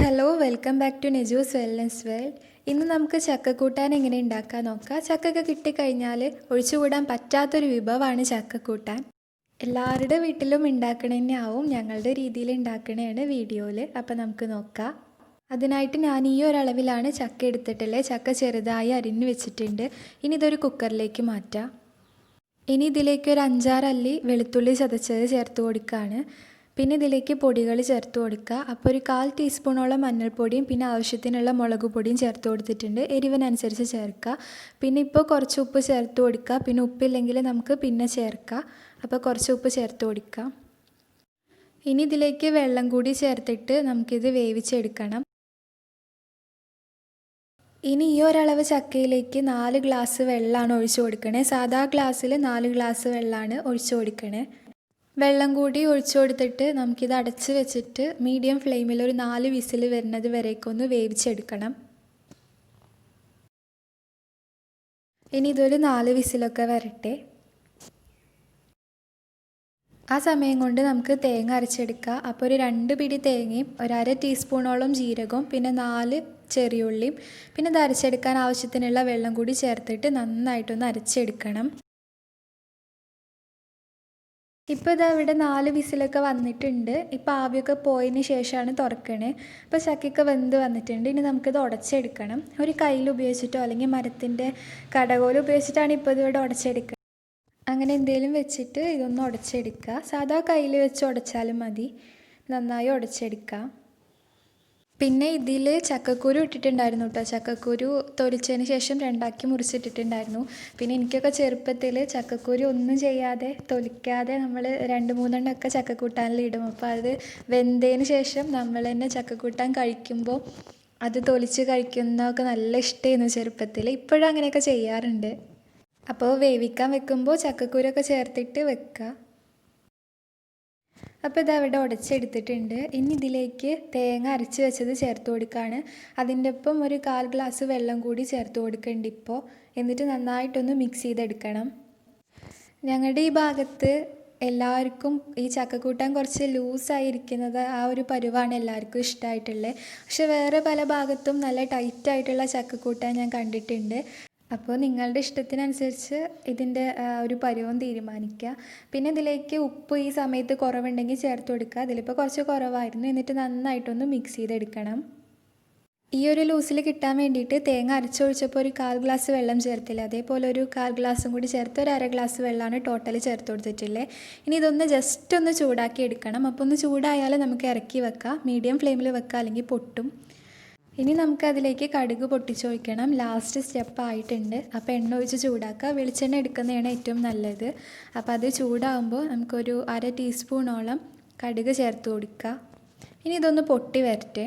Hello welcome back to Naju's wellness world. ഇന്ന് നമുക്ക് ചക്ക കൂട്ടാൻ എങ്ങനെ ഉണ്ടാക്കാൻ നോക്കാം. ചക്കയൊക്കെ കിട്ടിക്കഴിഞ്ഞാൽ ഒഴിച്ചുകൂടാൻ പറ്റാത്തൊരു വിഭവമാണ് ചക്ക കൂട്ടാൻ. എല്ലാവരുടെ വീട്ടിലും ഉണ്ടാക്കണ തന്നെയാവും, ഞങ്ങളുടെ രീതിയിൽ ഉണ്ടാക്കണതാണ് വീഡിയോയിൽ. അപ്പോൾ നമുക്ക് നോക്കാം. അതിനായിട്ട് ഞാൻ ഈ ഒരളവിലാണ് ചക്ക എടുത്തിട്ടുള്ളത്. ചക്ക ചെറുതായി അരിഞ്ഞു വെച്ചിട്ടുണ്ട്. ഇനി ഇതൊരു കുക്കറിലേക്ക് മാറ്റാം. ഇനി ഇതിലേക്ക് ഒരു 5-6 അല്ലി വെളുത്തുള്ളി ചതച്ചത് ചേർത്ത് കൊടുക്കുകയാണ്. പിന്നെ ഇതിലേക്ക് പൊടികൾ ചേർത്ത് കൊടുക്കുക. അപ്പോൾ ഒരു 1/4 ടീസ്പൂണോളം മഞ്ഞൾപ്പൊടിയും പിന്നെ ആവശ്യത്തിനുള്ള മുളക് പൊടിയും ചേർത്ത് കൊടുത്തിട്ടുണ്ട്. എരിവിനനുസരിച്ച് ചേർക്കുക. പിന്നെ ഇപ്പോൾ കുറച്ച് ഉപ്പ് ചേർത്ത് കൊടുക്കുക. പിന്നെ ഉപ്പില്ലെങ്കിൽ നമുക്ക് പിന്നെ ചേർക്കാം. അപ്പോൾ കുറച്ച് ഉപ്പ് ചേർത്ത് കൊടുക്കാം. ഇനി ഇതിലേക്ക് വെള്ളം കൂടി ചേർത്തിട്ട് നമുക്കിത് വേവിച്ചെടുക്കണം. ഇനി ഈ ഒരളവ് ചക്കയിലേക്ക് 4 ഗ്ലാസ് വെള്ളമാണ് ഒഴിച്ചു കൊടുക്കണേ. സാധാ ഗ്ലാസ്സിൽ 4 ഗ്ലാസ് വെള്ളമാണ് ഒഴിച്ചു കൊടുക്കണേ. വെള്ളം കൂടി ഒഴിച്ചു കൊടുത്തിട്ട് നമുക്കിത് അടച്ച് വെച്ചിട്ട് മീഡിയം ഫ്ലെയിമിൽ ഒരു 4 വിസിൽ വരുന്നത് വരേക്കൊന്ന് വേവിച്ചെടുക്കണം. ഇനി ഇതൊരു 4 വിസിലൊക്കെ വരട്ടെ. ആ സമയം കൊണ്ട് നമുക്ക് തേങ്ങ അരച്ചെടുക്കാം. അപ്പോൾ ഒരു 2 പിടി തേങ്ങയും ഒരു 1/2 ടീസ്പൂണോളം ജീരകവും പിന്നെ 4 ചെറിയുള്ളിയും പിന്നെ ഇത് അരച്ചെടുക്കാൻ ആവശ്യത്തിനുള്ള വെള്ളം കൂടി ചേർത്തിട്ട് നന്നായിട്ടൊന്ന് അരച്ചെടുക്കണം. ഇപ്പോൾ ഇതാ ഇവിടെ 4 വിസിലൊക്കെ വന്നിട്ടുണ്ട്. ഇപ്പോൾ ആവിയൊക്കെ പോയതിന് ശേഷമാണ് തുറക്കണേ. ഇപ്പോൾ ചക്കയൊക്കെ വെന്ത് വന്നിട്ടുണ്ട്. ഇനി നമുക്കിത് ഉടച്ചെടുക്കണം. ഒരു കയ്യിൽ ഉപയോഗിച്ചിട്ടോ അല്ലെങ്കിൽ മരത്തിൻ്റെ കടകോൽ ഉപയോഗിച്ചിട്ടാണ് ഇപ്പോൾ ഇതിവിടെ ഉടച്ചെടുക്കുക. അങ്ങനെ എന്തെങ്കിലും വെച്ചിട്ട് ഇതൊന്ന് ഉടച്ചെടുക്കുക. സാധാ കയ്യിൽ വെച്ച് ഉടച്ചാലും മതി. നന്നായി ഉടച്ചെടുക്കുക. പിന്നെ ഇതിൽ ചക്കക്കുരു ഇട്ടിട്ടുണ്ടായിരുന്നു കേട്ടോ. ചക്കക്കുരു തൊലിച്ചതിന് ശേഷം 2ആക്കി മുറിച്ചിട്ടിട്ടുണ്ടായിരുന്നു. പിന്നെ എനിക്കൊക്കെ ചെറുപ്പത്തിൽ ചക്കക്കുരു ഒന്നും ചെയ്യാതെ തൊലിക്കാതെ നമ്മൾ 2-3 എണ്ണമൊക്കെ ചക്കക്കൂട്ടാനിലിടും. അപ്പോൾ അത് വെന്തതിന് ശേഷം നമ്മൾ തന്നെ ചക്കക്കൂട്ടാൻ കഴിക്കുമ്പോൾ അത് തൊലിച്ച് കഴിക്കുന്നതൊക്കെ നല്ല ഇഷ്ടമായിരുന്നു ചെറുപ്പത്തിൽ. ഇപ്പോഴും അങ്ങനെയൊക്കെ ചെയ്യാറുണ്ട്. അപ്പോൾ വേവിക്കാൻ വെക്കുമ്പോൾ ചക്കക്കുരൊക്കെ ചേർത്തിട്ട് വെക്കുക. അപ്പോൾ ഇതവിടെ ഉടച്ചെടുത്തിട്ടുണ്ട്. ഇനി ഇതിലേക്ക് തേങ്ങ അരച്ച് വെച്ചത് ചേർത്ത് കൊടുക്കുകയാണ്. അതിൻ്റെ ഒപ്പം ഒരു 1/4 ഗ്ലാസ് വെള്ളം കൂടി ചേർത്ത് കൊടുക്കുന്നുണ്ട് ഇപ്പോൾ. എന്നിട്ട് നന്നായിട്ടൊന്ന് മിക്സ് ചെയ്തെടുക്കണം. ഞങ്ങളുടെ ഈ ഭാഗത്ത് എല്ലാവർക്കും ഈ ചക്കക്കൂട്ടാൻ കുറച്ച് ലൂസായിരിക്കുന്നത് ആ ഒരു പരുവാണ് എല്ലാവർക്കും ഇഷ്ടമായിട്ടുള്ളത്. പക്ഷെ വേറെ പല ഭാഗത്തും നല്ല ടൈറ്റായിട്ടുള്ള ചക്കക്കൂട്ടാൻ ഞാൻ കണ്ടിട്ടുണ്ട്. അപ്പോൾ നിങ്ങളുടെ ഇഷ്ടത്തിനനുസരിച്ച് ഇതിൻ്റെ ഒരു പരുവം തീരുമാനിക്കുക. പിന്നെ ഇതിലേക്ക് ഉപ്പ് ഈ സമയത്ത് കുറവുണ്ടെങ്കിൽ ചേർത്ത് കൊടുക്കുക. അതിലിപ്പോൾ കുറച്ച് കുറവായിരുന്നു. എന്നിട്ട് നന്നായിട്ടൊന്ന് മിക്സ് ചെയ്തെടുക്കണം. ഈ ഒരു ലൂസിൽ കിട്ടാൻ വേണ്ടിയിട്ട് തേങ്ങ അരച്ചൊഴിച്ചപ്പോൾ ഒരു 1/4 ഗ്ലാസ് വെള്ളം ചേർത്തില്ല. അതേപോലെ ഒരു 1/4 ഗ്ലാസും കൂടി ചേർത്ത് ഒരു 1/2 ഗ്ലാസ് വെള്ളമാണ് ടോട്ടൽ ചേർത്ത് കൊടുത്തിട്ടുള്ളത്. ഇനി ഇതൊന്ന് ജസ്റ്റ് ഒന്ന് ചൂടാക്കി എടുക്കണം. അപ്പോൾ ഒന്ന് ചൂടായാൽ നമുക്ക് ഇറക്കി വെക്കാം. മീഡിയം ഫ്ലെയിമിൽ വെക്കാം, അല്ലെങ്കിൽ പൊട്ടും. ഇനി നമുക്കതിലേക്ക് കടുക് പൊട്ടിച്ചൊഴിക്കണം. ലാസ്റ്റ് സ്റ്റെപ്പ് ആയിട്ടുണ്ട്. അപ്പോൾ എണ്ണ ഒഴിച്ച് ചൂടാക്കുക. വെളിച്ചെണ്ണ എടുക്കുന്നതാണ് ഏറ്റവും നല്ലത്. അപ്പോൾ അത് ചൂടാകുമ്പോൾ നമുക്കൊരു 1/2 ടീസ്പൂണോളം കടുക് ചേർത്ത് കൊടുക്കുക. ഇനി ഇതൊന്ന് പൊട്ടി വരട്ടെ.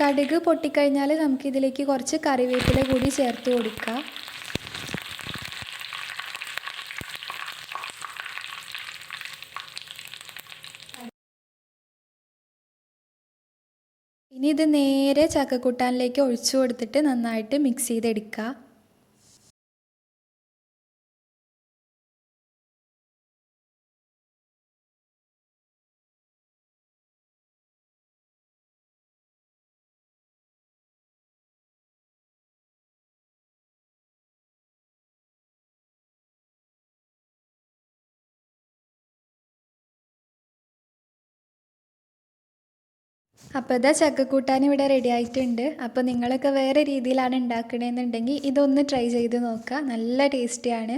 കടുക് പൊട്ടിക്കഴിഞ്ഞാൽ നമുക്കിതിലേക്ക് കുറച്ച് കറിവേപ്പില കൂടി ചേർത്ത് കൊടുക്കാം. ഇനി ഇത് നേരെ ചക്കക്കൂട്ടാനിലേക്ക് ഒഴിച്ചു കൊടുത്തിട്ട് നന്നായിട്ട് മിക്സ് ചെയ്തെടുക്കുക. അപ്പോൾ ഇതാ ചക്കക്കൂട്ടാൻ ഇവിടെ റെഡി ആയിട്ടുണ്ട്. അപ്പോൾ നിങ്ങളൊക്കെ വേറെ രീതിയിലാണ് ഉണ്ടാക്കണമെന്നുണ്ടെങ്കിൽ ഇതൊന്ന് ട്രൈ ചെയ്ത് നോക്കുക. നല്ല ടേസ്റ്റിയാണ്.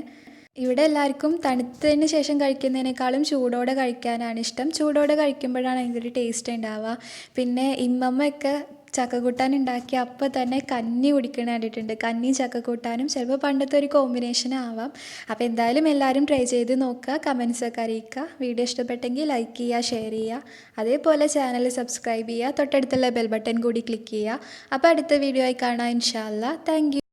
ഇവിടെ എല്ലാവർക്കും തണുത്തതിന് ശേഷം കഴിക്കുന്നതിനേക്കാളും ചൂടോടെ കഴിക്കാനാണ് ഇഷ്ടം. ചൂടോടെ കഴിക്കുമ്പോഴാണ് അതിൻ്റെ ഒരു ടേസ്റ്റ് ഉണ്ടാവുക. പിന്നെ ഇമ്മമ്മയൊക്കെ ചക്കക്കൂട്ടാൻ ഉണ്ടാക്കി അപ്പോൾ തന്നെ കഞ്ഞി കുടിക്കണ കണ്ടിട്ടുണ്ട്. കഞ്ഞിയും ചക്കക്കൂട്ടാനും ചിലപ്പോൾ പണ്ടത്തെ ഒരു കോമ്പിനേഷൻ ആവാം. അപ്പോൾ എന്തായാലും എല്ലാവരും ട്രൈ ചെയ്ത് നോക്കുക. കമൻസൊക്കെ അറിയിക്കുക. വീഡിയോ ഇഷ്ടപ്പെട്ടെങ്കിൽ ലൈക്ക് ചെയ്യുക, ഷെയർ ചെയ്യുക. അതേപോലെ ചാനൽ സബ്സ്ക്രൈബ് ചെയ്യുക. തൊട്ടടുത്തുള്ള ബെൽ ബട്ടൺ കൂടി ക്ലിക്ക് ചെയ്യുക. അപ്പോൾ അടുത്ത വീഡിയോ ആയി കാണാം ഇൻഷാ അല്ലാ. Thank you.